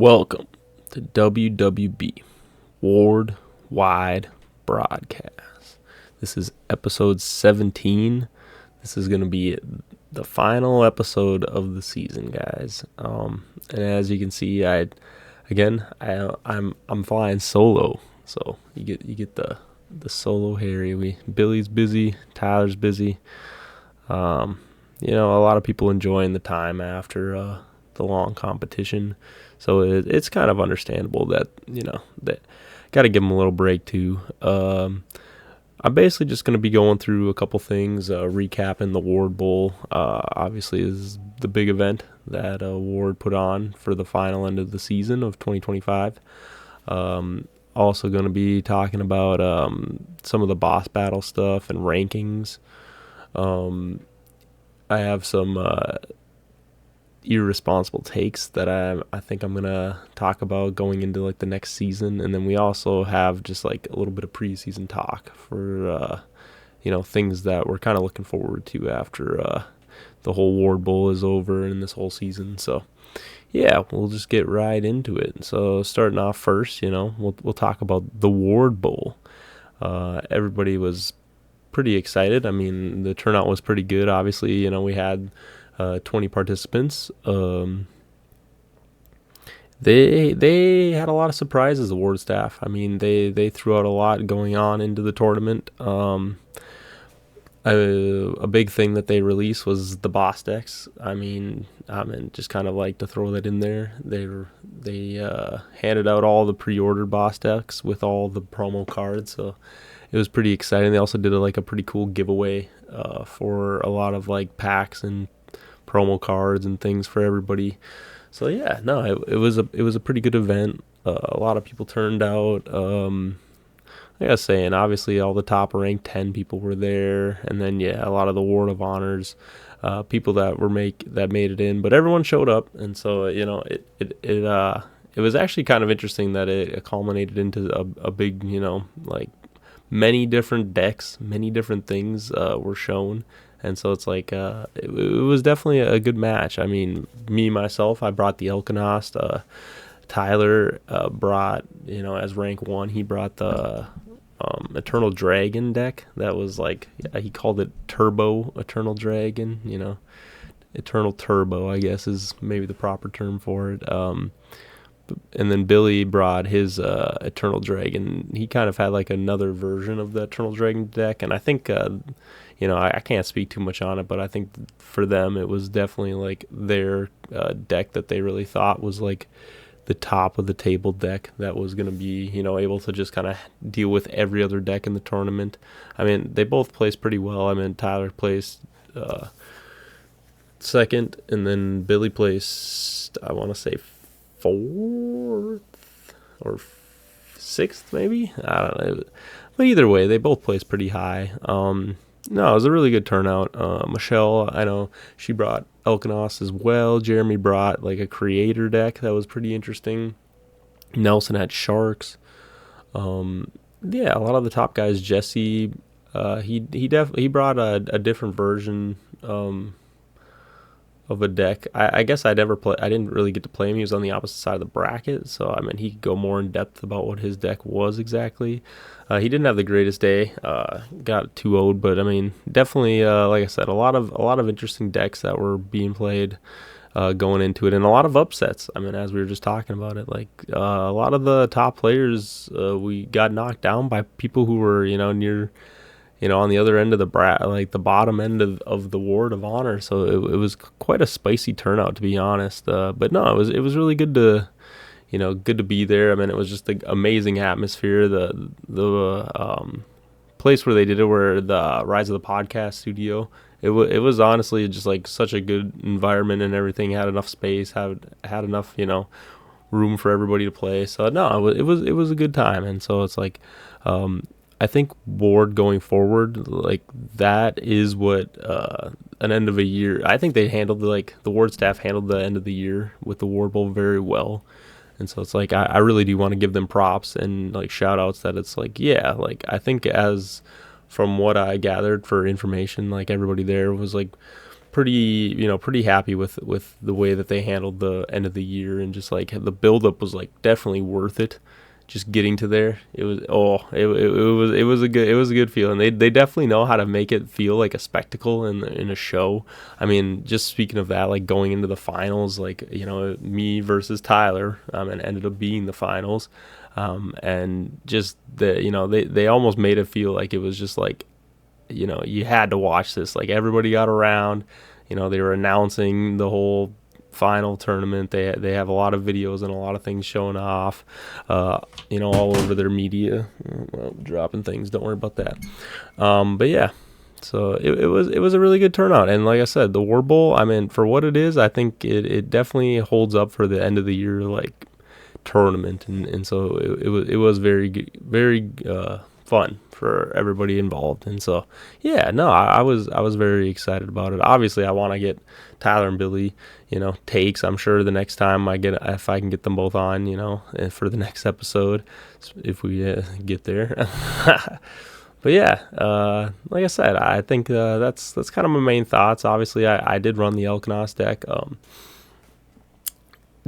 Welcome to WWB Worldwide Broadcast. This is episode 17. This is going to be the final episode of the season, guys. And as you can see, I'm flying solo, so you get the solo Harry. Billy's busy, Tyler's busy. A lot of people enjoying the time after the long competition. So it's kind of understandable that got to give them a little break too. I'm basically just going to be going through a couple things, recapping the Ward Bowl. Obviously, this is the big event that Ward put on for the final end of the season of 2025. Also going to be talking about some of the boss battle stuff and rankings. I have some irresponsible takes that I think I'm gonna talk about going into like the next season, and then we also have just like a little bit of preseason talk for things that we're kind of looking forward to after the whole Ward Bowl is over and this whole season. So yeah, we'll just get right into it. So starting off first, we'll talk about the Ward Bowl. Everybody was pretty excited. I mean, the turnout was pretty good. Obviously, we had 20 participants. They had a lot of surprises, the Ward staff. I mean, they threw out a lot going on into the tournament. A big thing that they released was the boss decks. I mean, just kind of like to throw that in there. They handed out all the pre-ordered boss decks with all the promo cards, so it was pretty exciting. They also did a pretty cool giveaway for a lot of like packs and promo cards and things for everybody. So yeah, no, it was a pretty good event. A lot of people turned out. Like I was saying, obviously all the top ranked 10 people were there, and then a lot of the Ward of Honors, people that made it in, but everyone showed up, and so it was actually kind of interesting that it culminated into a big like many different decks, many different things were shown. And so it's like it was definitely a good match. I mean, myself, I brought the Elkanost. Tyler brought, as rank 1, he brought the Eternal Dragon deck. That was like, he called it Turbo Eternal Dragon. Eternal Turbo, I guess, is maybe the proper term for it. And then Billy brought his Eternal Dragon. He kind of had like another version of the Eternal Dragon deck, and I think I can't speak too much on it, but I think for them it was definitely like their deck that they really thought was like the top of the table deck that was going to be able to just kind of deal with every other deck in the tournament. I mean, they both placed pretty well. I mean, Tyler placed second, and then Billy placed, I want to say, 4th or 6th maybe, I don't know, but either way they both placed pretty high. No, it was a really good turnout. Michelle, I know she brought Elkanost as well. Jeremy brought like a creator deck that was pretty interesting. Nelson had Sharks. A lot of the top guys. Jesse, he brought a different version of a deck. I guess I didn't really get to play him. He was on the opposite side of the bracket, so I mean he could go more in depth about what his deck was exactly. He didn't have the greatest day. Got 2-0'd, but I mean definitely like I said, a lot of interesting decks that were being played going into it, and a lot of upsets. I mean, as we were just talking about it, like a lot of the top players we got knocked down by people who were near on the other end of the the bottom end of the Ward of Honor. So it was quite a spicy turnout, to be honest. But no, it was really good to, good to be there. I mean, it was just an amazing atmosphere. The place where they did it, where the Rise of the Podcast studio, it was honestly just like such a good environment, and everything had enough space, had enough, room for everybody to play. So no, it was a good time. And so it's like, I think Ward going forward, like that is what an end of a year. I think they handled the Ward staff handled the end of the year with the Ward Bowl very well, and so it's like I really do want to give them props and like shout outs that it's like like I think as from what I gathered for information, like everybody there was like pretty happy with the way that they handled the end of the year, and just like the buildup was like definitely worth it. Just getting to there, it was it was a good feeling. They definitely know how to make it feel like a spectacle in a show. I mean, just speaking of that, like going into the finals, like me versus Tyler, and ended up being the finals, and just they almost made it feel like it was just like you had to watch this. Like everybody got around, they were announcing the whole final tournament. They have a lot of videos and a lot of things showing off, all over their media. Well, dropping things, don't worry about that. But yeah, so it was a really good turnout. And like I said, the Ward Bowl, I mean, for what it is, I think it definitely holds up for the end of the year like tournament, and so it was very fun for everybody involved. And so yeah, no, I was very excited about it. Obviously I want to get Tyler and Billy takes. I'm sure the next time if I can get them both on for the next episode, if we get there. But yeah, like I said, I think that's kind of my main thoughts. Obviously I did run the Elkanos deck.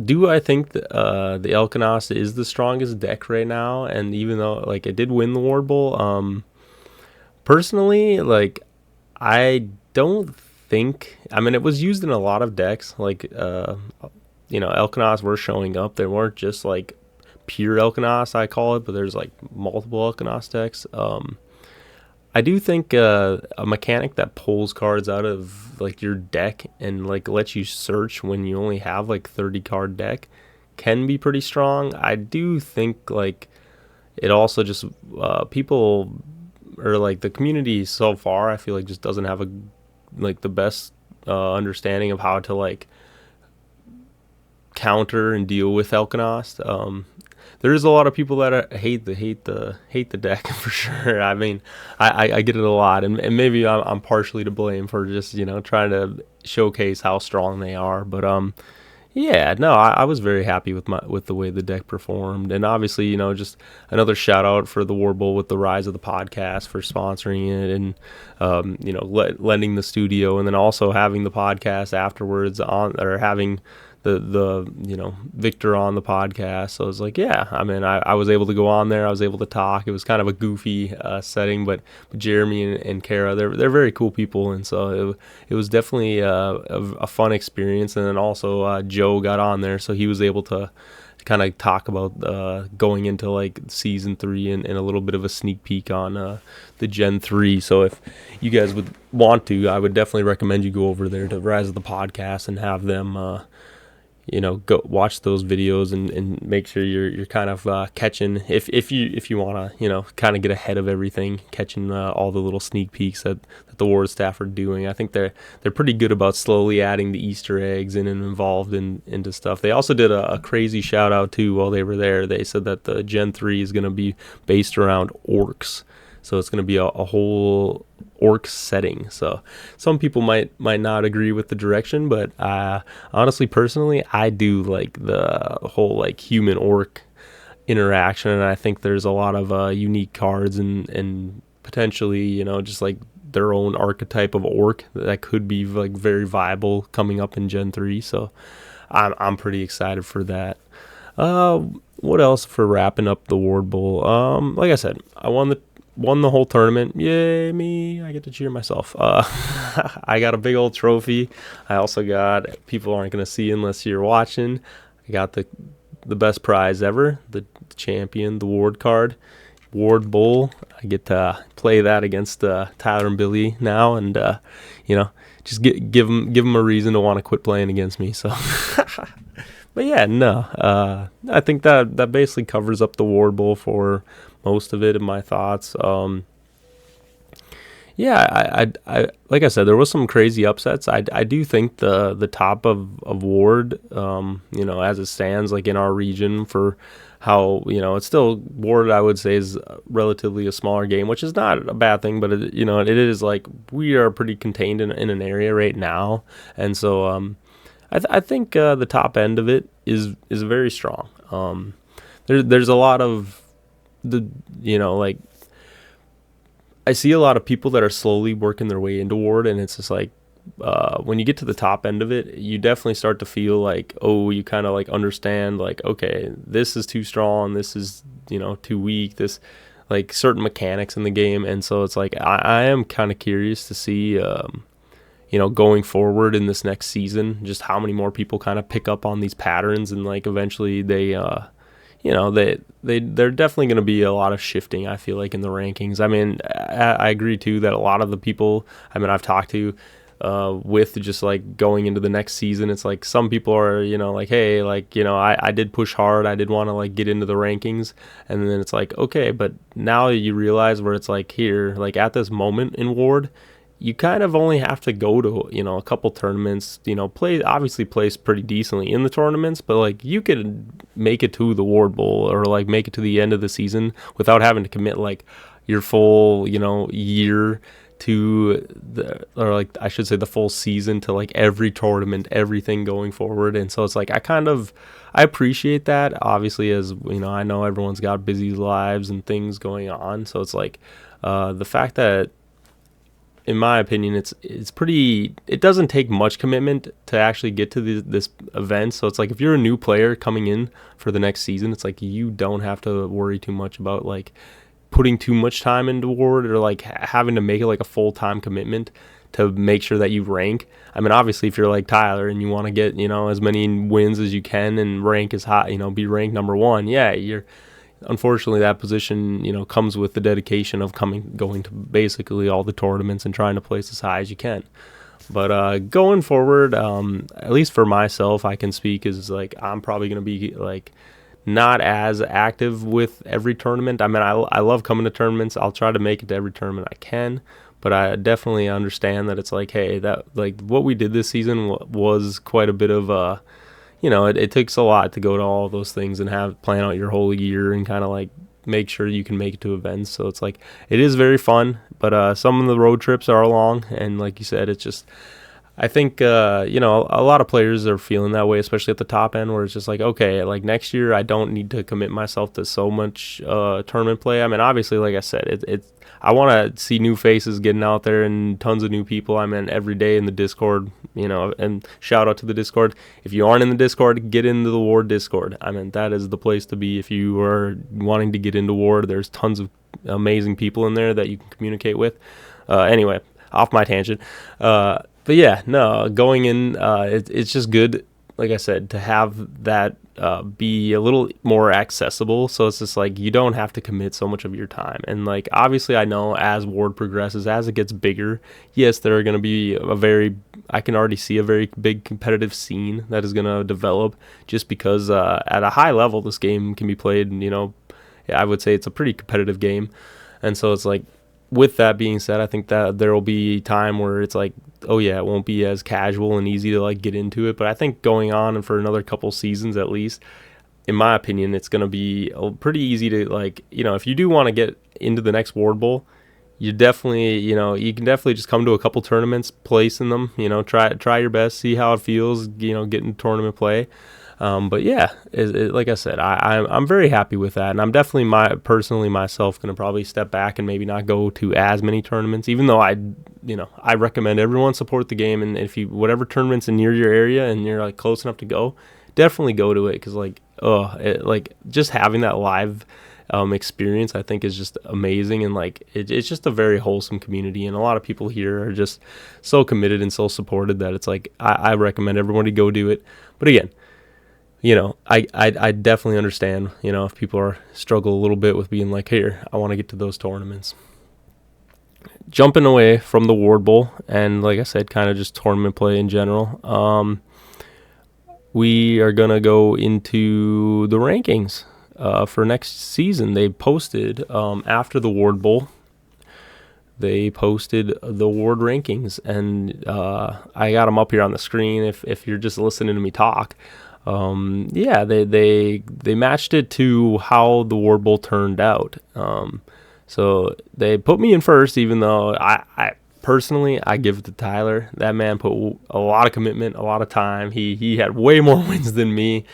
Do I think the Elkanos is the strongest deck right now? And even though like it did win the Ward Bowl, personally, like I don't think. I mean, it was used in a lot of decks. Like Elkanos were showing up. They weren't just like pure Elkanos, I call it, but there's like multiple Elkanos decks. I do think a mechanic that pulls cards out of like your deck and like lets you search when you only have like 30 card deck can be pretty strong. I do think like it also just people, or like the community so far, I feel like just doesn't have the best understanding of how to like counter and deal with Elkanos. There's a lot of people that hate the deck for sure. I mean, I get it a lot, and maybe I'm partially to blame for just trying to showcase how strong they are. But yeah, no, I was very happy with the way the deck performed, and obviously just another shout out for the Ward Bowl with the Rise of the Podcast for sponsoring it, and lending the studio, and then also having the podcast afterwards or having the Victor on the podcast. So I was like, yeah, I mean, I was able to go on there. I was able to talk. It was kind of a goofy setting, but Jeremy and Kara, they're very cool people, and so it was definitely a fun experience. And then also Joe got on there, so he was able to kind of talk about going into like season 3 and a little bit of a sneak peek on the Gen 3. So if you guys would want to, I would definitely recommend you go over there to Rise of the Podcast and have them go watch those videos and make sure you're kind of catching, if you want to kind of get ahead of everything, catching all the little sneak peeks that the Ward staff are doing. I think they're pretty good about slowly adding the Easter eggs in and involved into stuff. They also did a crazy shout out too while they were there. They said that the Gen 3 is going to be based around orcs. So it's going to be a whole orc setting. So some people might not agree with the direction, but honestly, personally, I do like the whole like human orc interaction, and I think there's a lot of unique cards and potentially just like their own archetype of orc that could be like very viable coming up in Gen 3. So I'm pretty excited for that. What else for wrapping up the Ward Bowl? Like I said, I won the whole tournament. Yay me, I get to cheer myself. I got a big old trophy. I also got, people aren't going to see unless you're watching, I got the best prize ever, the champion, the Ward card, Ward Bowl. I get to play that against Tyler and Billy now, and just give them a reason to want to quit playing against me. So but yeah, no, I think that basically covers up the Ward Bowl for most of it in my thoughts. Yeah, I like I said, there was some crazy upsets. I do think the top of Ward, as it stands, like in our region, for how it's still Ward, I would say, is relatively a smaller game, which is not a bad thing, but it is like we are pretty contained in an area right now, and so I think the top end of it is very strong. There's a lot of I see a lot of people that are slowly working their way into Ward, and it's just like when you get to the top end of it, you definitely start to feel like, oh, you kind of like understand like, okay, this is too strong, this is, too weak, this like certain mechanics in the game. And so it's like I am kind of curious to see going forward in this next season, just how many more people kind of pick up on these patterns, and like eventually they're definitely going to be a lot of shifting, I feel like, in the rankings. I mean, I agree too that a lot of the people I've talked to with just like going into the next season, it's like some people are, like, hey, like, I did push hard, I did want to like get into the rankings, and then it's like, okay, but now you realize where it's like, here, like at this moment in Ward, you kind of only have to go to, a couple tournaments, obviously place pretty decently in the tournaments, but like you could make it to the Ward Bowl or like make it to the end of the season without having to commit like your full, year to I should say the full season to like every tournament, everything going forward. And so it's like, I appreciate that, obviously, as I know everyone's got busy lives and things going on. So it's like the fact that, in my opinion, it's pretty. It doesn't take much commitment to actually get to this event. So it's like if you're a new player coming in for the next season, it's like you don't have to worry too much about like putting too much time into Ward or like having to make it like a full-time commitment to make sure that you rank. I mean, obviously, if you're like Tyler and you want to get as many wins as you can and rank as high, be ranked number one, yeah, you're. Unfortunately, that position, comes with the dedication of going to basically all the tournaments and trying to place as high as you can. But going forward, at least for myself, I can speak is like I'm probably going to be like not as active with every tournament. I mean, I love coming to tournaments. I'll try to make it to every tournament I can. But I definitely understand that it's like, hey, that like what we did this season was quite a bit of it takes a lot to go to all those things and plan out your whole year and kind of like make sure you can make it to events. So it's like, it is very fun, but some of the road trips are long. And like you said, it's just, I think, a lot of players are feeling that way, especially at the top end, where it's just like, okay, like next year I don't need to commit myself to so much tournament play. I mean, obviously, like I said, I want to see new faces getting out there and tons of new people. I mean, every day in the Discord, and shout out to the Discord. If you aren't in the Discord, get into the Ward Discord. I mean, that is the place to be if you are wanting to get into Ward. There's tons of amazing people in there that you can communicate with. Anyway, off my tangent. But yeah, no, going in, it's just good, like I said, to have that be a little more accessible. So it's just like you don't have to commit so much of your time. And like obviously, I know as Ward progresses, as it gets bigger, yes, there are going to be I can already see a very big competitive scene that is going to develop, just because at a high level this game can be played. And I would say it's a pretty competitive game. And so it's like, with that being said, I think that there will be time where it's like, oh yeah, it won't be as casual and easy to like get into it. But I think going on and for another couple seasons at least, in my opinion, it's going to be pretty easy to like, if you do want to get into the next Ward Bowl, you definitely, you can definitely just come to a couple tournaments, place in them, try your best, see how it feels, get in tournament play. But yeah, like I said, I'm very happy with that, and I'm definitely personally myself going to probably step back and maybe not go to as many tournaments, even though I recommend everyone support the game, and if whatever tournaments in near your area and you're like close enough to go, definitely go to it, because like just having that live experience I think is just amazing, and like it's just a very wholesome community, and a lot of people here are just so committed and so supported that it's like I recommend everybody go do it. But again, I definitely understand, if people struggle a little bit with being like, here, I want to get to those tournaments. Jumping away from the Ward Bowl and, like I said, kind of just tournament play in general, we are going to go into the rankings for next season. They posted, after the Ward Bowl, they posted the Ward rankings, and I got them up here on the screen if you're just listening to me talk. They matched it to how the Ward Bowl turned out. So they put me in first, even though I personally, I give it to Tyler. That man put a lot of commitment, a lot of time. He had way more wins than me.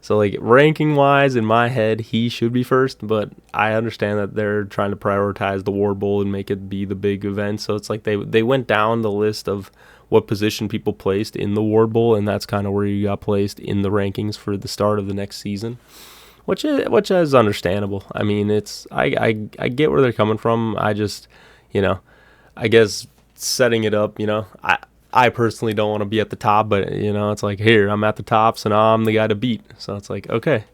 So like ranking wise, in my head, he should be first, but I understand that they're trying to prioritize the Ward Bowl and make it be the big event. So it's like they went down the list of what position people placed in the Ward Bowl, and that's kind of where you got placed in the rankings for the start of the next season, which is understandable. I mean, I get where they're coming from. I just, I guess setting it up, I personally don't want to be at the top, but it's like, here, I'm at the top, so now I'm the guy to beat. So it's like, okay.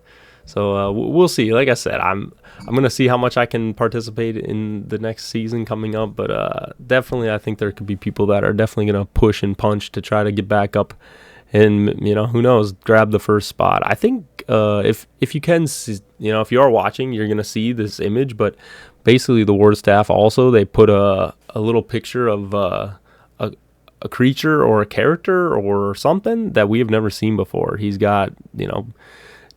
So we'll see. Like I said, I'm gonna see how much I can participate in the next season coming up, but definitely I think there could be people that are definitely gonna push and punch to try to get back up, and who knows, grab the first spot. I think if you can see, if you are watching, you're gonna see this image, but basically the Ward staff also, they put a little picture of a creature or a character or something that we have never seen before. He's got,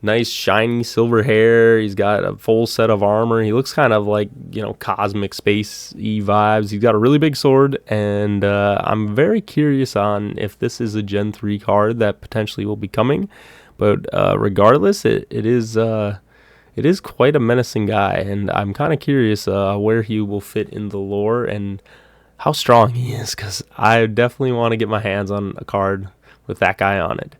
nice shiny silver hair. He's got a full set of armor. He looks kind of like, cosmic space-y vibes. He's got a really big sword, and I'm very curious on if this is a Gen 3 card that potentially will be coming. But regardless, it is quite a menacing guy, and I'm kind of curious where he will fit in the lore and how strong he is, because I definitely want to get my hands on a card with that guy on it.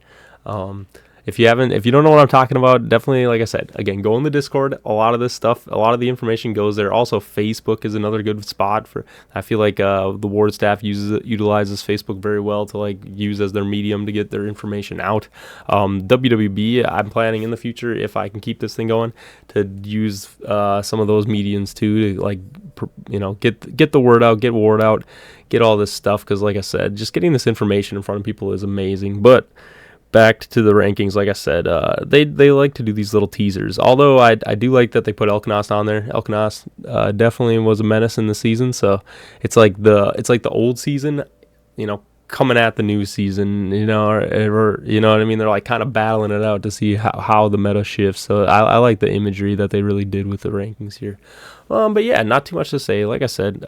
If you don't know what I'm talking about, definitely, like I said, again, go in the Discord. A lot of this stuff, a lot of the information goes there. Also, Facebook is another good spot for. I feel like the Ward staff utilizes Facebook very well to like use as their medium to get their information out. WWB, I'm planning in the future, if I can keep this thing going, to use some of those mediums too, to like get the word out, get Ward out, get all this stuff, because like I said, just getting this information in front of people is amazing. But back to the rankings, like I said, they like to do these little teasers. Although I do like that they put Elkanos on there. Elkanos definitely was a menace in the season, so it's like the old season, coming at the new season, or you know what I mean. They're like kind of battling it out to see how the meta shifts. So I like the imagery that they really did with the rankings here. But yeah, not too much to say. Like I said,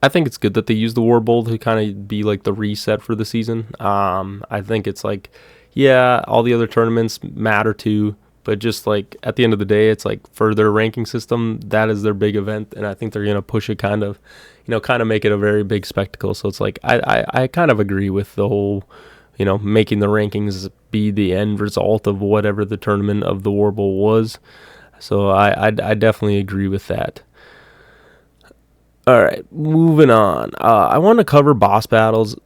I think it's good that they use the War Bowl to kind of be like the reset for the season. I think it's like, yeah, all the other tournaments matter too, but just like at the end of the day, it's like for their ranking system, that is their big event, and I think they're gonna push it kind of make it a very big spectacle. So it's like I kind of agree with the whole, making the rankings be the end result of whatever the tournament of the War Bowl was. So I definitely agree with that. All right, moving on. I want to cover boss battles.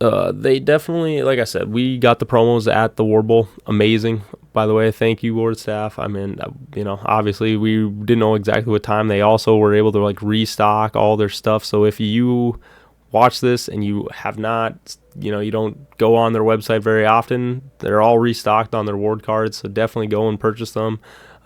They definitely, like I said, we got the promos at the Ward Bowl. Amazing, by the way. Thank you, Ward staff. I mean, obviously we didn't know exactly what time. They also were able to like restock all their stuff. So if you watch this and you have not, you don't go on their website very often, they're all restocked on their Ward cards. So definitely go and purchase them.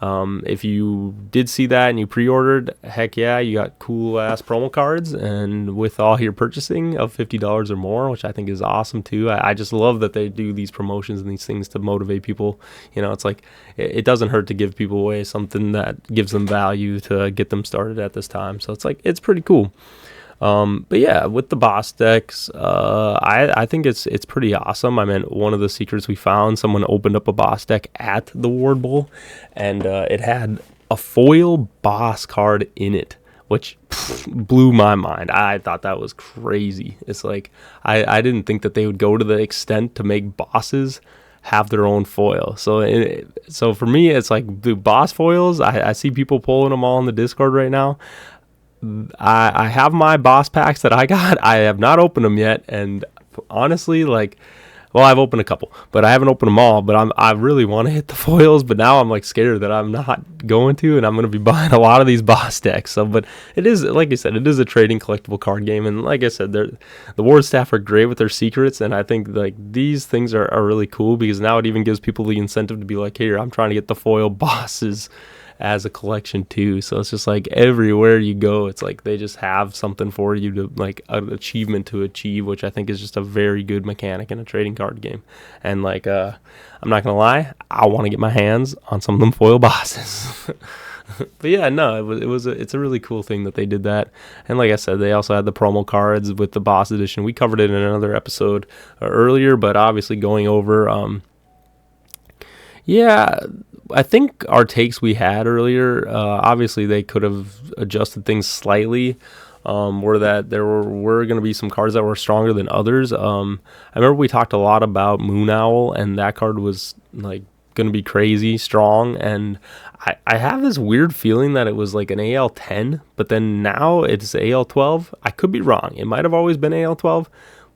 If you did see that and you pre-ordered, heck yeah, you got cool ass promo cards, and with all your purchasing of $50 or more, which I think is awesome too. I just love that they do these promotions and these things to motivate people. It's like it doesn't hurt to give people away something that gives them value to get them started at this time. So it's like, it's pretty cool. But yeah, with the boss decks, I think it's pretty awesome. I mean, one of the secrets we found, someone opened up a boss deck at the Ward Bowl, and it had a foil boss card in it, which blew my mind. I thought that was crazy. It's like, I didn't think that they would go to the extent to make bosses have their own foil. So for me, it's like the boss foils, I see people pulling them all in the Discord right now. I have my boss packs that I got. I have not opened them yet, and honestly, I've opened a couple, but I haven't opened them all. But I really want to hit the foils, but now I'm like scared that I'm not going to, and I'm going to be buying a lot of these boss decks. So, but it is, like I said, it is a trading collectible card game, and like I said, the Ward staff are great with their secrets, and I think like these things are really cool, because now it even gives people the incentive to be like, here, I'm trying to get the foil bosses as a collection too. So it's just like everywhere you go, it's like they just have something for you to, like, an achievement to achieve, which I think is just a very good mechanic in a trading card game. And like I'm not gonna lie, I want to get my hands on some of them foil bosses. But yeah, no, it's a really cool thing that they did that. And like I said, they also had the promo cards with the boss edition. We covered it in another episode earlier, but obviously going over Yeah, I think our takes we had earlier, obviously they could have adjusted things slightly. Were that there were going to be some cards that were stronger than others. I remember we talked a lot about Moon Owl, and that card was like going to be crazy strong. And I have this weird feeling that it was like an AL 10, but then now it's AL 12. I could be wrong. It might have always been AL 12.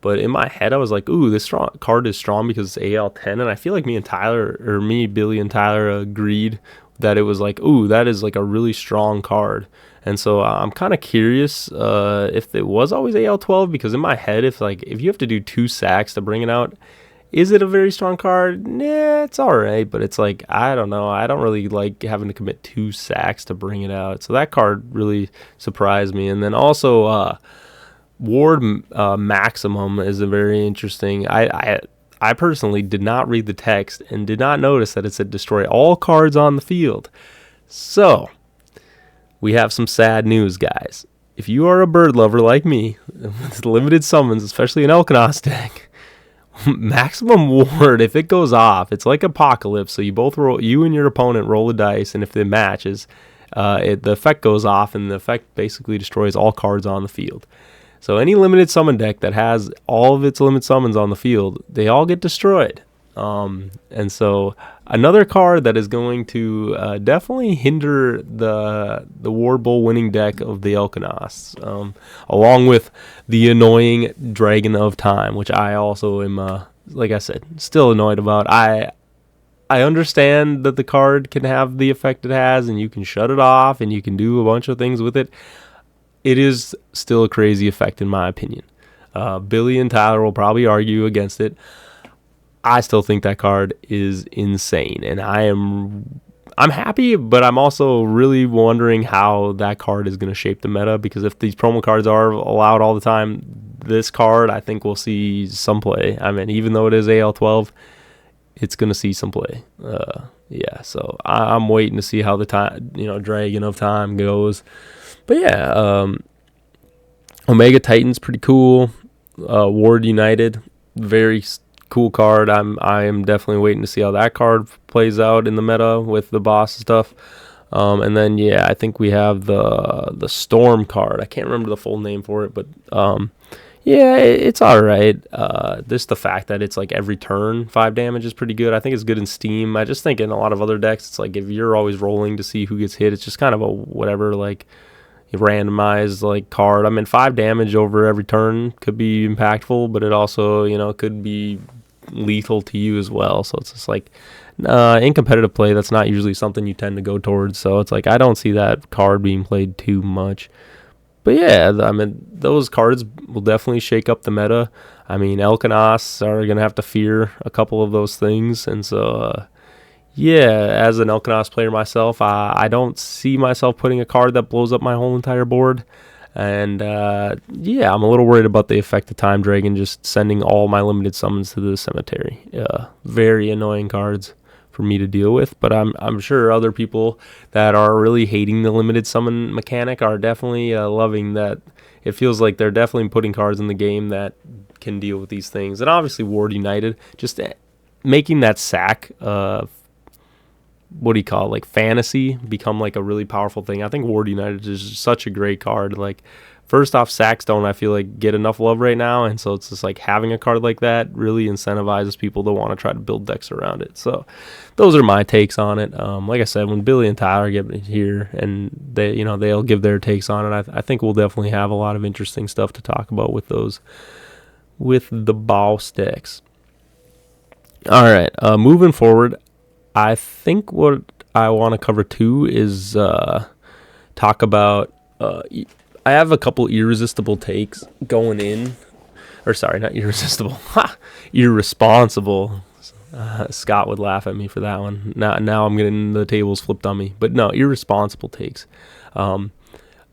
But in my head, I was like, "Ooh, this card is strong because it's AL 10," and I feel like Billy, and Tyler agreed that it was like, "Ooh, that is like a really strong card." And so I'm kind of curious if it was always AL 12 because in my head, if you have to do 2 sacks to bring it out, is it a very strong card? Nah, it's all right, but it's like I don't know. I don't really like having to commit 2 sacks to bring it out. So that card really surprised me, and then also. Ward Maximum is a very interesting. I personally did not read the text and did not notice that it said destroy all cards on the field. So we have some sad news, guys. If you are a bird lover like me with limited summons, especially an Elkanos deck, Maximum Ward, if it goes off, it's like Apocalypse. So you and your opponent roll a dice, and if it matches, the effect goes off, and the effect basically destroys all cards on the field. So any limited summon deck that has all of its limited summons on the field, they all get destroyed. And so another card that is going to definitely hinder the Ward Bowl winning deck of the Elkanos, along with the annoying Dragon of Time, which I also am, like I said, still annoyed about. I understand that the card can have the effect it has, and you can shut it off, and you can do a bunch of things with it. It is still a crazy effect in my opinion. Billy and Tyler will probably argue against it. I still think that card is insane, and I'm happy, but I'm also really wondering how that card is going to shape the meta, because if these promo cards are allowed all the time, this card I think we'll see some play. I mean, even though it is AL 12, it's going to see some play. Yeah, so I'm waiting to see how the Dragon of Time goes. But yeah, Omega Titan's pretty cool. Ward United, very cool card. I am definitely waiting to see how that card plays out in the meta with the boss stuff. And then yeah, I think we have the Storm card. I can't remember the full name for it, but yeah, it's all right. The fact that it's like every turn 5 damage is pretty good. I think it's good in Steam. I just think in a lot of other decks, it's like if you're always rolling to see who gets hit, it's just kind of a whatever like randomized like card. I mean, 5 damage over every turn could be impactful, but it also could be lethal to you as well. So it's just like in competitive play, that's not usually something you tend to go towards. So it's like I don't see that card being played too much. But yeah, I mean, those cards will definitely shake up the meta. I mean, Elkanos are going to have to fear a couple of those things. And so, yeah, as an Elkanos player myself, I don't see myself putting a card that blows up my whole entire board. And, yeah, I'm a little worried about the effect of Time Dragon just sending all my limited summons to the cemetery. Very annoying cards for me to deal with, but I'm sure other people that are really hating the limited summon mechanic are definitely loving that. It feels like they're definitely putting cards in the game that can deal with these things. And obviously Ward United, just making that sack like fantasy become like a really powerful thing. I think Ward United is such a great card. Like, first off, sacks don't, I feel like, get enough love right now, and so it's just like having a card like that really incentivizes people to want to try to build decks around it. So those are my takes on it. Like I said, when Billy and Tyler get here and they'll give their takes on it, I think we'll definitely have a lot of interesting stuff to talk about with the boss decks. All right, moving forward, I think what I want to cover too is talk about. I have a couple irresistible takes going in, or sorry, not irresistible, irresponsible. Scott would laugh at me for that one. Now I'm getting the tables flipped on me, but no, irresponsible takes. A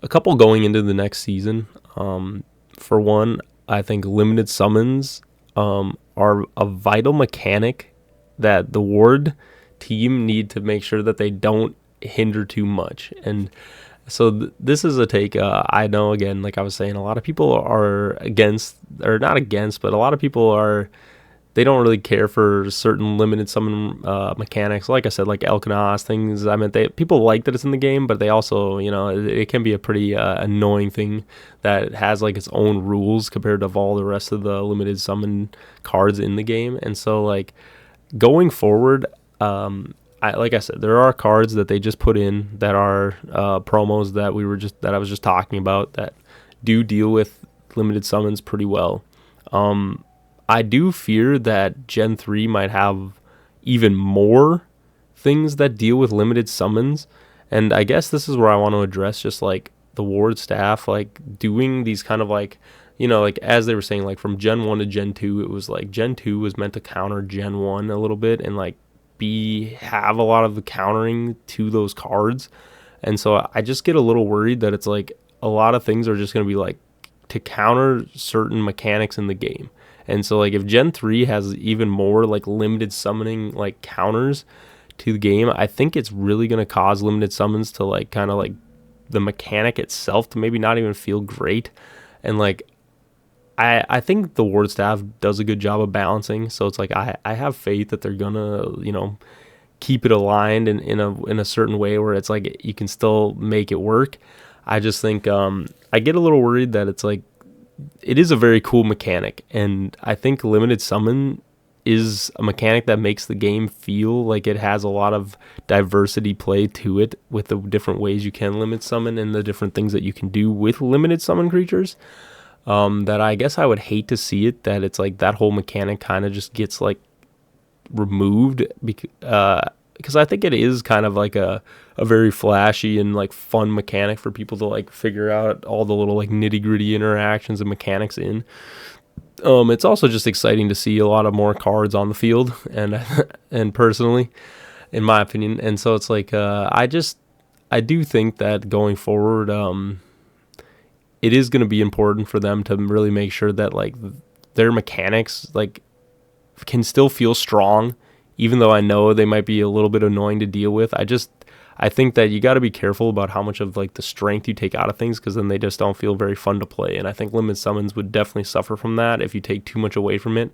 couple going into the next season. For one, I think limited summons are a vital mechanic that the Ward team need to make sure that they don't hinder too much. And so this is a take. I know, again, like I was saying, a lot of people are against, or not against, but a lot of people are they don't really care for certain limited summon mechanics. Like I said, like Elkanos things. I mean, people like that it's in the game, but they also, it can be a pretty annoying thing that has like its own rules compared to all the rest of the limited summon cards in the game. And so like going forward, like I said, there are cards that they just put in that are promos that I was just talking about that do deal with limited summons pretty well. I do fear that Gen 3 might have even more things that deal with limited summons, and I guess this is where I want to address just like the Ward staff, like doing these kind of like, like as they were saying, like from Gen 1 to Gen 2, it was like Gen 2 was meant to counter Gen 1 a little bit and like have a lot of the countering to those cards. And so I just get a little worried that it's like a lot of things are just going to be like to counter certain mechanics in the game. And so like if Gen 3 has even more like limited summoning like counters to the game, I think it's really going to cause limited summons to like kind of like the mechanic itself to maybe not even feel great. And like I think the Ward staff does a good job of balancing. So it's like I have faith that they're gonna keep it aligned in a certain way where it's like you can still make it work. I just think I get a little worried that it's like it is a very cool mechanic, and I think limited summon is a mechanic that makes the game feel like it has a lot of diversity play to it with the different ways you can limit summon and the different things that you can do with limited summon creatures. That I guess I would hate to see it that it's like that whole mechanic kind of just gets like removed because I think it is kind of like a very flashy and like fun mechanic for people to like figure out all the little like nitty gritty interactions and mechanics in. It's also just exciting to see a lot of more cards on the field and personally, in my opinion. And so it's like I do think that going forward, it is going to be important for them to really make sure that like their mechanics like can still feel strong, even though I know they might be a little bit annoying to deal with. I think that you got to be careful about how much of like the strength you take out of things, because then they just don't feel very fun to play. And I think limited summons would definitely suffer from that if you take too much away from it,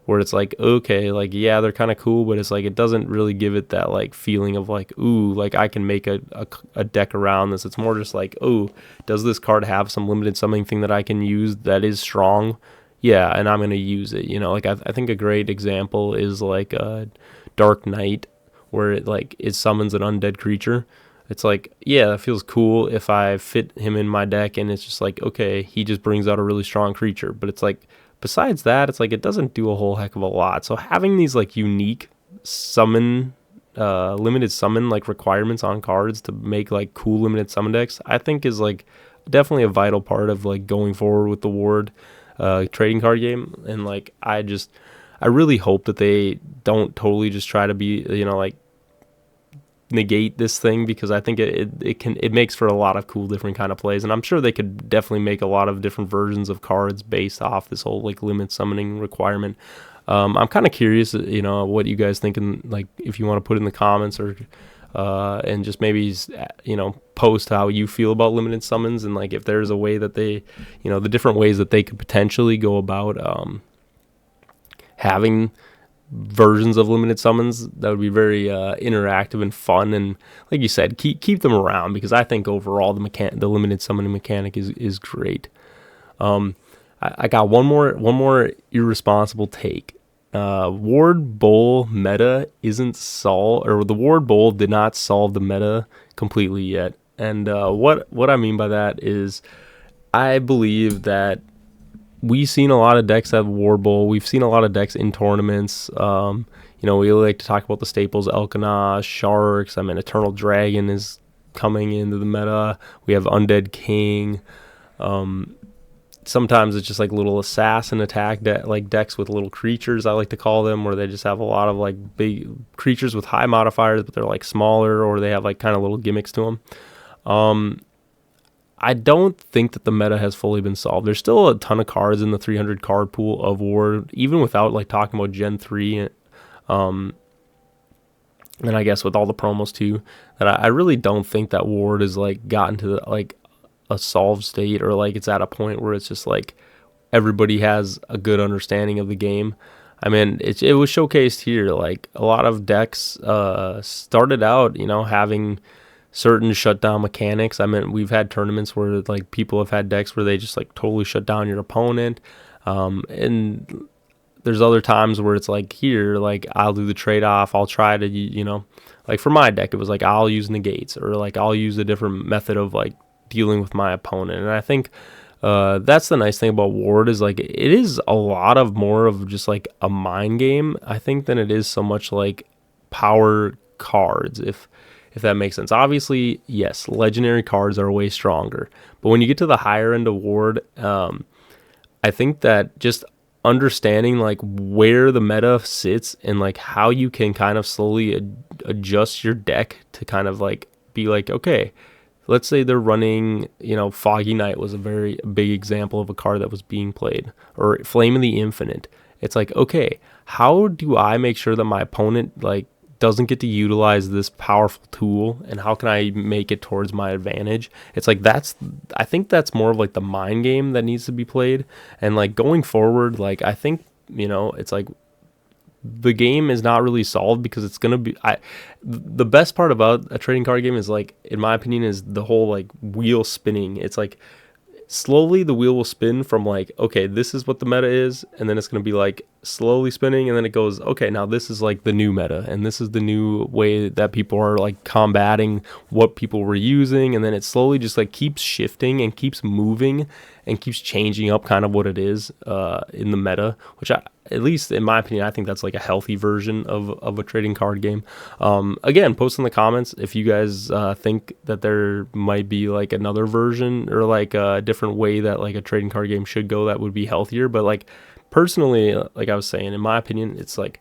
where it's like, okay, like, yeah, they're kind of cool, but it's like it doesn't really give it that like feeling of like, ooh, like I can make a deck around this. It's more just like, oh, does this card have some limited summoning thing that I can use that is strong? Yeah, and I'm going to use it. Like I think a great example is like Dark Knight, where it summons an undead creature. It's like, yeah, that feels cool if I fit him in my deck, and it's just like, okay, he just brings out a really strong creature. But it's like, besides that, it's like it doesn't do a whole heck of a lot. So having these like unique summon, limited summon like requirements on cards to make like cool limited summon decks, I think is like definitely a vital part of like going forward with the Ward trading card game. And like I really hope that they don't totally just try to be like negate this thing, because I think it makes for a lot of cool different kind of plays, and I'm sure they could definitely make a lot of different versions of cards based off this whole like limit summoning requirement. I'm kind of curious, what you guys think, and like if you want to put in the comments or and just maybe post how you feel about limited summons, and like if there's a way that they the different ways that they could potentially go about having versions of limited summons that would be very interactive and fun, and like you said, keep them around, because I think overall the limited summoning mechanic is great. I got one more irresponsible take. Ward Bowl meta isn't solved, or the Ward Bowl did not solve the meta completely yet. And what I mean by that is, I believe that we've seen a lot of decks at Ward Bowl. We've seen a lot of decks in tournaments. We like to talk about the staples, Elkanos, Sharks. I mean, Eternal Dragon is coming into the meta. We have Undead King. Sometimes it's just like little assassin attack decks with little creatures, I like to call them, where they just have a lot of like big creatures with high modifiers, but they're like smaller, or they have like kind of little gimmicks to them. I don't think that the meta has fully been solved. There's still a ton of cards in the 300 card pool of Ward, even without like talking about Gen 3. And I guess with all the promos too, that I really don't think that Ward is like gotten to like a solved state, or like it's at a point where it's just like everybody has a good understanding of the game. I mean, it was showcased here. Like a lot of decks started out, having certain shutdown mechanics. I mean, we've had tournaments where like people have had decks where they just like totally shut down your opponent. And there's other times where it's like here, like I'll do the trade-off. I'll try to, like for my deck, it was like I'll use negates, or like I'll use a different method of like dealing with my opponent. And I think that's the nice thing about Ward, is like it is a lot of more of just like a mind game, I think, than it is so much like power cards, if that makes sense. Obviously, yes, legendary cards are way stronger, but when you get to the higher end of Ward, I think that just understanding like where the meta sits and like how you can kind of slowly adjust your deck to kind of like be like, okay, let's say they're running, Foggy Night was a very big example of a card that was being played, or Flame of the Infinite. It's like, okay, how do I make sure that my opponent like doesn't get to utilize this powerful tool, and how can I make it towards my advantage? It's like I think that's more of like the mind game that needs to be played. And like going forward, like I think, it's like the game is not really solved, because it's going to be the best part about a trading card game is, like, in my opinion, is the whole like wheel spinning. It's like slowly the wheel will spin from like, okay, this is what the meta is, and then it's going to be like slowly spinning, and then it goes, okay, now this is like the new meta, and this is the new way that people are like combating what people were using, and then it slowly just like keeps shifting and keeps moving and keeps changing up kind of what it is in the meta, which at least in my opinion, I think that's like a healthy version of a trading card game. Again, post in the comments if you guys think that there might be like another version, or like a different way that like a trading card game should go that would be healthier. But like personally, like I was saying, in my opinion, it's like,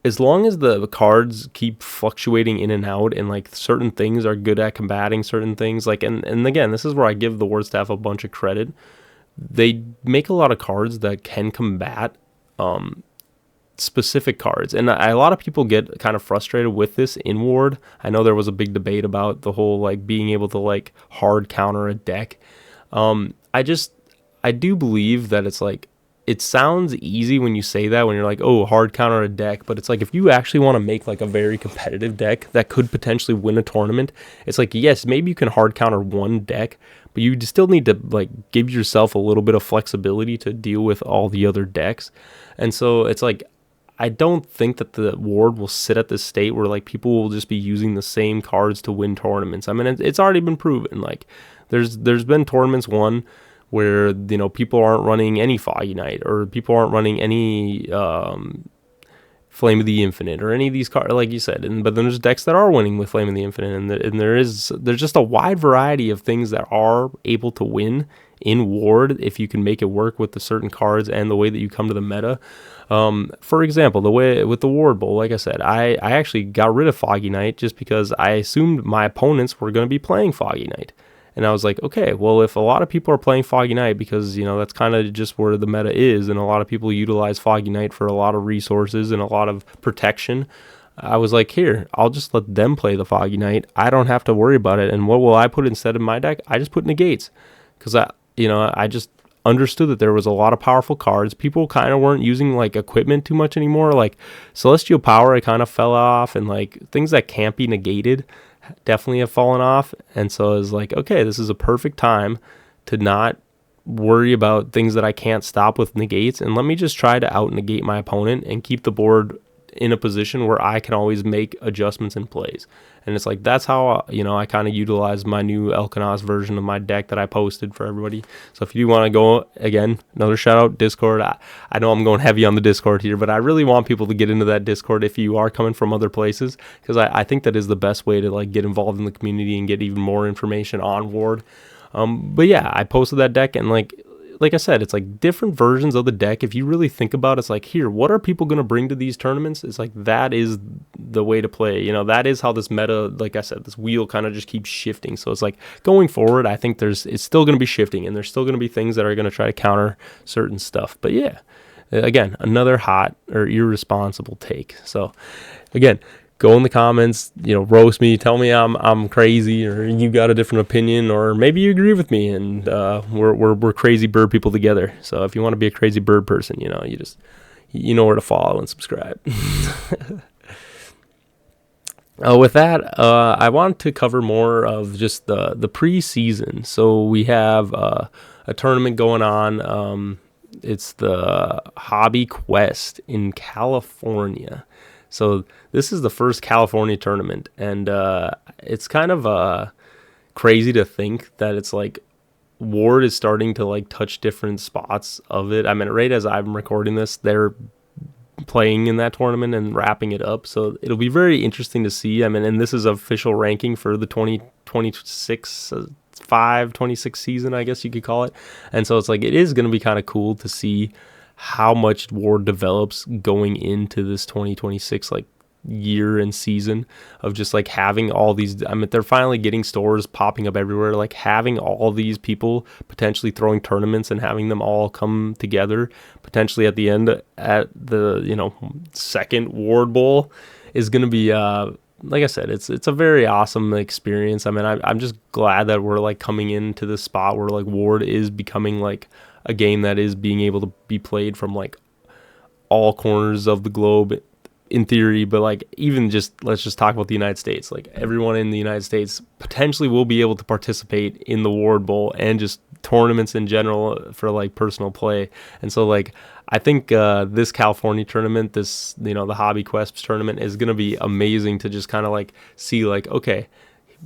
as long as the cards keep fluctuating in and out, and like certain things are good at combating certain things, like, and again, this is where I give the Ward staff a bunch of credit. They make a lot of cards that can combat specific cards, and a lot of people get kind of frustrated with this in Ward. I know there was a big debate about the whole like being able to like hard counter a deck. I do believe that it's like, it sounds easy when you say that, when you're like, oh, hard counter a deck, but it's like, if you actually want to make like a very competitive deck that could potentially win a tournament, it's like, yes, maybe you can hard counter one deck, but you still need to like give yourself a little bit of flexibility to deal with all the other decks. And so it's like, I don't think that the Ward will sit at this state where like people will just be using the same cards to win tournaments. I mean, it's already been proven. Like there's been tournaments won where, people aren't running any Foggy Night, or people aren't running any Flame of the Infinite, or any of these cards, like you said. But then there's decks that are winning with Flame of the Infinite, and there's just a wide variety of things that are able to win in Ward if you can make it work with the certain cards and the way that you come to the meta. For example, the way with the Ward Bowl, like I said, I actually got rid of Foggy Night just because I assumed my opponents were going to be playing Foggy Night. And I was like, okay, well, if a lot of people are playing Foggy Night, because, that's kind of just where the meta is, and a lot of people utilize Foggy Night for a lot of resources and a lot of protection, I was like, here, I'll just let them play the Foggy Night. I don't have to worry about it. And what will I put instead of my deck? I just put negates, because I just understood that there was a lot of powerful cards. People kind of weren't using like equipment too much anymore. Like Celestial Power, it kind of fell off, and like things that can't be negated definitely have fallen off. And so I was like, okay, this is a perfect time to not worry about things that I can't stop with negates, and let me just try to out negate my opponent and keep the board in a position where I can always make adjustments and plays. And it's like, that's how I kind of utilize my new Elkanos version of my deck that I posted for everybody. So if you want to go, again, another shout out, Discord. I know I'm going heavy on the Discord here, but I really want people to get into that Discord if you are coming from other places, because I think that is the best way to like get involved in the community and get even more information on Ward. But yeah, I posted that deck, and like I said, it's like different versions of the deck. If you really think about it, it's like, here, what are people going to bring to these tournaments? It's like, that is the way to play. That is how this meta, like I said, this wheel kind of just keeps shifting. So it's like, going forward, I think it's still going to be shifting, and there's still going to be things that are going to try to counter certain stuff. But yeah, again, another hot or irresponsible take. So again, go in the comments, roast me, tell me I'm crazy, or you got a different opinion, or maybe you agree with me, and we're crazy bird people together. So if you want to be a crazy bird person, you you know where to follow and subscribe. With that, I want to cover more of just the preseason. So we have a tournament going on. It's the Hobby Quest in California. So this is the first California tournament, and it's kind of crazy to think that it's like Ward is starting to like touch different spots of it. I mean, right as I'm recording this, they're playing in that tournament and wrapping it up, so it'll be very interesting to see. I mean, and this is official ranking for the 2026 26 season, I guess you could call it. And so it's like it is going to be kind of cool to see how much Ward develops going into this 2026 like year and season of just like having all these. I mean, they're finally getting stores popping up everywhere, like having all these people potentially throwing tournaments and having them all come together potentially at the end at the second Ward Bowl is going to be like I said, it's a very awesome experience. I mean, I'm just glad that we're like coming into this spot where like Ward is becoming like a game that is being able to be played from like all corners of the globe in theory, but like even just let's just talk about the United States. Like everyone in the United States potentially will be able to participate in the Ward Bowl and just tournaments in general for like personal play. And so like I think this California tournament, this the Hobby Quest tournament is going to be amazing to just kind of like see like, okay,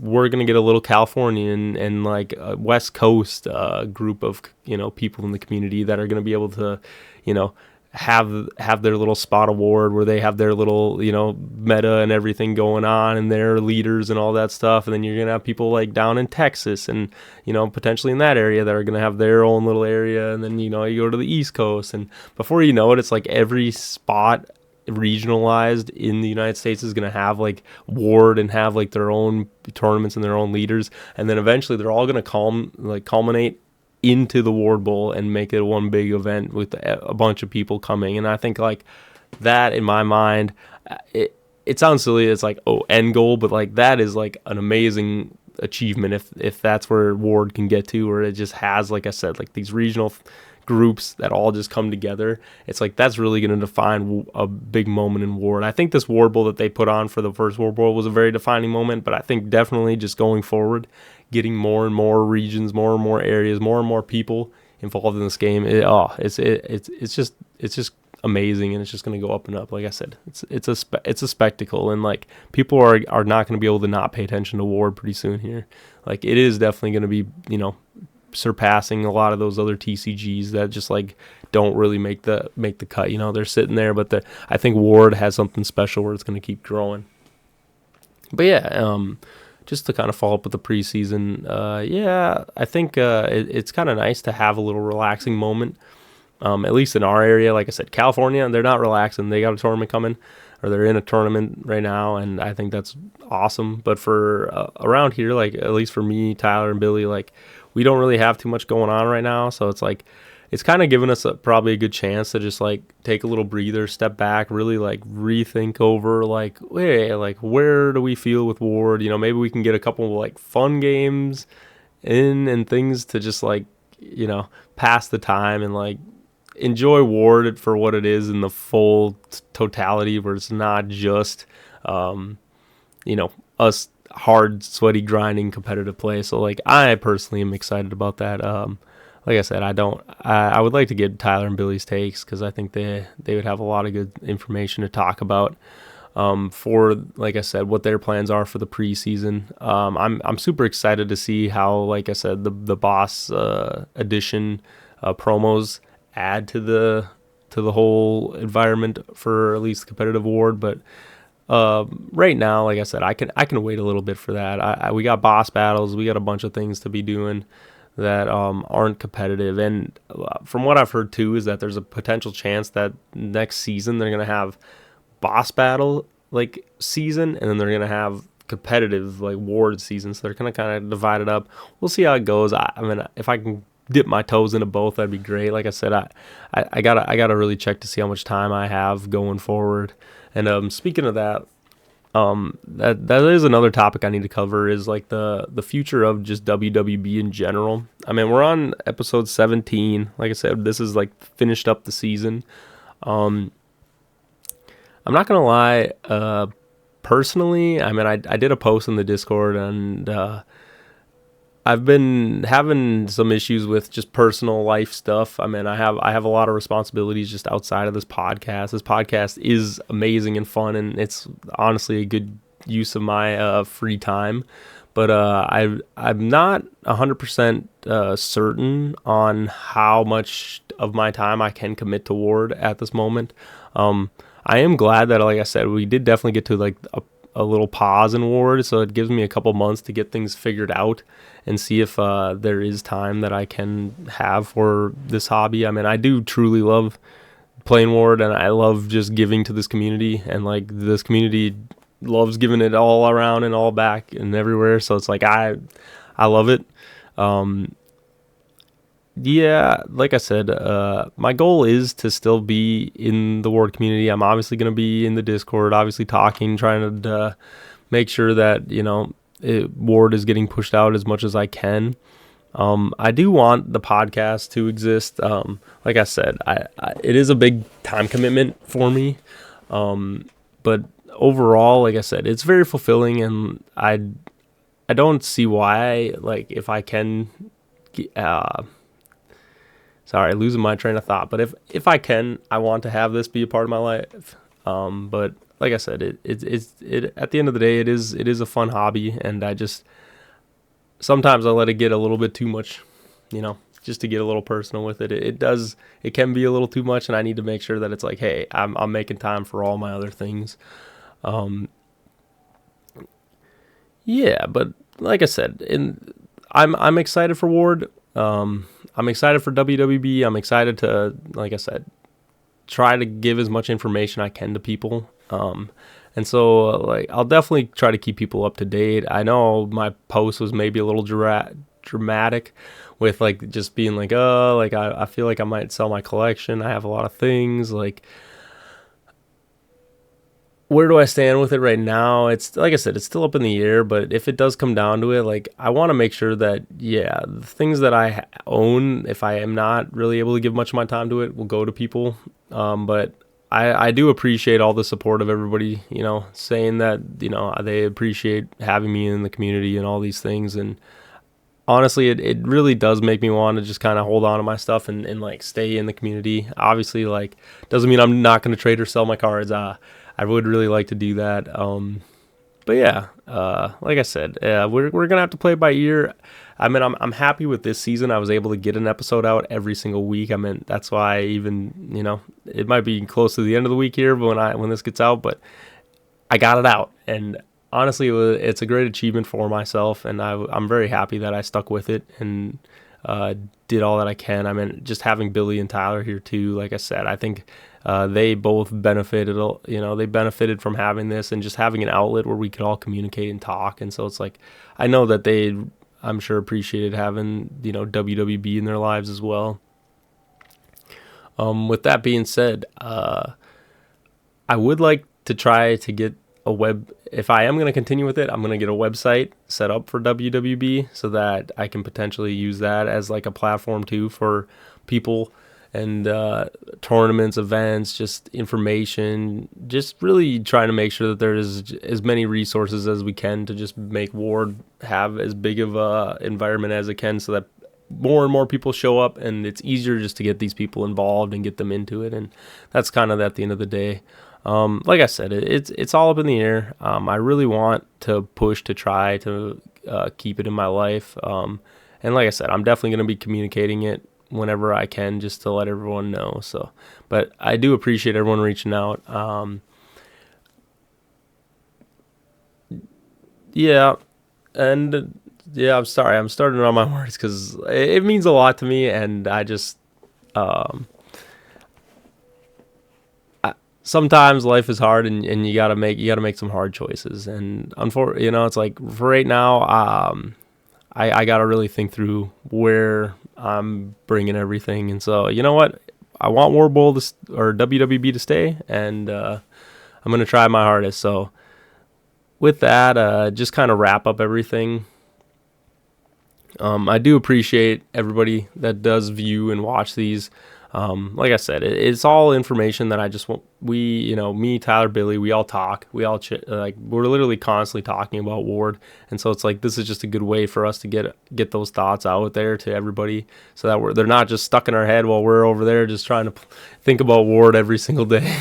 we're going to get a little Californian and like a West Coast group of people in the community that are going to be able to have their little spot award where they have their little meta and everything going on and their leaders and all that stuff. And then you're gonna have people like down in Texas and potentially in that area that are gonna have their own little area. And then you go to the East Coast, and before you know it, it's like every spot regionalized in the United States is going to have like Ward and have like their own tournaments and their own leaders. And then eventually they're all going to culminate into the Ward Bowl and make it one big event with a bunch of people coming. And I think like that, in my mind, it sounds silly, it's like end goal, but like that is like an amazing achievement if that's where Ward can get to, where it just has, like I said, like these regional groups that all just come together. It's like that's really going to define a big moment in Ward. I think this Ward Bowl that they put on for the first Ward Bowl was a very defining moment, but I think definitely just going forward, getting more and more regions, more and more areas, more and more people involved in this game, it's just amazing, and it's just going to go up and up. Like I said, it's a spectacle, and like people are not going to be able to not pay attention to Ward pretty soon here. Like it is definitely going to be surpassing a lot of those other TCGs that just like don't really make the cut. They're sitting there, but I think Ward has something special where it's going to keep growing. But yeah, just to kind of follow up with the preseason, I think it's kind of nice to have a little relaxing moment, at least in our area. Like I said, California, they're not relaxing. They got a tournament coming, or they're in a tournament right now, and I think that's awesome. But for around here, like at least for me, Tyler, and Billy, like we don't really have too much going on right now, so it's like it's kind of given us probably a good chance to just like take a little breather, step back, really like rethink over like, hey, like where do we feel with Ward? Maybe we can get a couple of like fun games in and things to just like pass the time and like enjoy Ward for what it is in the full totality, where it's not just us hard, sweaty, grinding competitive play. So like I personally am excited about that. Like I said, I would like to get Tyler and Billy's takes, because I think they would have a lot of good information to talk about for, like I said, what their plans are for the preseason. I'm super excited to see how, like I said, the boss edition promos add to the whole environment for at least competitive Ward. But right now, like I said, I can wait a little bit for that. We got boss battles, we got a bunch of things to be doing that aren't competitive, and from what I've heard too is that there's a potential chance that next season they're gonna have boss battle like season, and then they're gonna have competitive like Ward season, so they're gonna kind of divide it up. We'll see how it goes. I mean, if I can dip my toes into both, that'd be great. Like I said, I gotta really check to see how much time I have going forward. And speaking of that, that is another topic I need to cover, is like the future of just WWB in general. I mean, we're on episode 17. Like I said, this is like finished up the season. I'm not gonna lie. Personally, I mean, I did a post in the Discord, and I've been having some issues with just personal life stuff. I mean, I have a lot of responsibilities just outside of this podcast. This podcast is amazing and fun, and it's honestly a good use of my free time. But I'm not 100% certain on how much of my time I can commit to Ward at this moment. I am glad that, like I said, we did definitely get to like a little pause in Ward, so it gives me a couple months to get things figured out and see if there is time that I can have for this hobby. I mean, I do truly love playing Ward, and I love just giving to this community, and like this community loves giving it all around and all back and everywhere. So it's like I love it. Yeah, like I said, my goal is to still be in the Ward community. I'm obviously going to be in the Discord, obviously talking, trying to make sure that, Ward is getting pushed out as much as I can. I do want the podcast to exist. Like I said, it is a big time commitment for me. But overall, like I said, it's very fulfilling, and I don't see why, like, if I can, sorry, losing my train of thought. But if I can, I want to have this be a part of my life. But like I said, it at the end of the day, it is a fun hobby, and I just sometimes I let it get a little bit too much, just to get a little personal with it. It can be a little too much, and I need to make sure that it's like, hey, I'm making time for all my other things. Yeah, but like I said, I'm excited for Ward. I'm excited for WWB. I'm excited to, like I said, try to give as much information I can to people. And so, like, I'll definitely try to keep people up to date. I know my post was maybe a little dramatic with, like, just being like, oh, like, I feel like I might sell my collection. I have a lot of things. Like, where do I stand with it right now? It's like I said, it's still up in the air, but if it does come down to it, like, I want to make sure that, yeah, the things that I own, if I am not really able to give much of my time to it, will go to people. But I do appreciate all the support of everybody, saying that, they appreciate having me in the community and all these things. And honestly, it really does make me want to just kind of hold on to my stuff and like stay in the community. Obviously, like, doesn't mean I'm not going to trade or sell my cards. I would really like to do that. But yeah, like I said, we're gonna have to play it by ear. I mean, I'm happy with this season. I was able to get an episode out every single week. I mean, that's why it might be close to the end of the week here, but when this gets out, but I got it out, and honestly, it's a great achievement for myself, and I'm very happy that I stuck with it and did all that I can. I mean, just having Billy and Tyler here too, like I said, I think they both benefited, they benefited from having this and just having an outlet where we could all communicate and talk. And so it's like, I know that I'm sure appreciated having, WWB in their lives as well. With that being said, I would like to try to get if I am going to continue with it, I'm going to get a website set up for WWB so that I can potentially use that as like a platform too for people and tournaments, events, just information, just really trying to make sure that there's as many resources as we can to just make Ward have as big of a environment as it can so that more and more people show up, and it's easier just to get these people involved and get them into it. And that's kind of at the end of the day. Like I said, it's all up in the air. I really want to push to try to keep it in my life. And like I said, I'm definitely going to be communicating it whenever I can, just to let everyone know. So, but I do appreciate everyone reaching out. Yeah, and yeah, I'm sorry, I'm starting on my words because it means a lot to me, and I just sometimes life is hard, and you gotta make some hard choices. And unfortunately, it's like for right now, I gotta really think through where I'm bringing everything. And so, you know what? I want War Bowl or WWB to stay, and I'm gonna try my hardest. So, with that, just kind of wrap up everything. I do appreciate everybody that does view and watch these. Like I said, it's all information that I just want. Me, Tyler, Billy, we all talk. We all we're literally constantly talking about Ward, and so it's like this is just a good way for us to get those thoughts out there to everybody, so that they're not just stuck in our head while we're over there just trying to think about Ward every single day.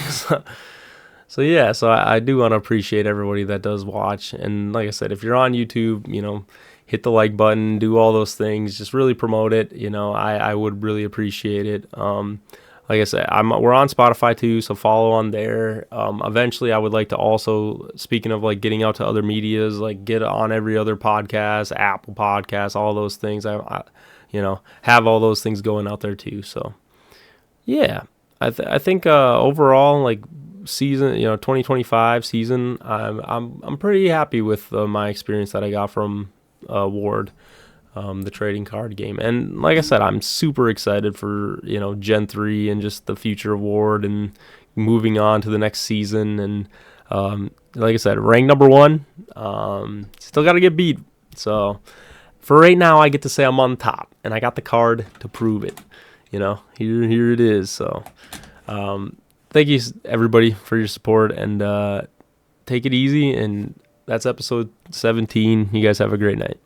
So yeah, so I do want to appreciate everybody that does watch, and like I said, if you're on YouTube, hit the like button, do all those things, just really promote it. I would really appreciate it. Like I said, we're on Spotify too, so follow on there. Eventually, I would like to also, speaking of like getting out to other medias, like get on every other podcast, Apple Podcasts, all those things. I have all those things going out there too. So yeah, I think overall, like season, 2025 season, I'm pretty happy with my experience that I got from Ward, the trading card game. And like I said, I'm super excited for Gen 3 and just the future of Ward and moving on to the next season. And like I said, rank number 1, still got to get beat. So for right now, I get to say I'm on top, and I got the card to prove it. Here it is. So thank you everybody for your support, and take it easy. And that's episode 17. You guys have a great night.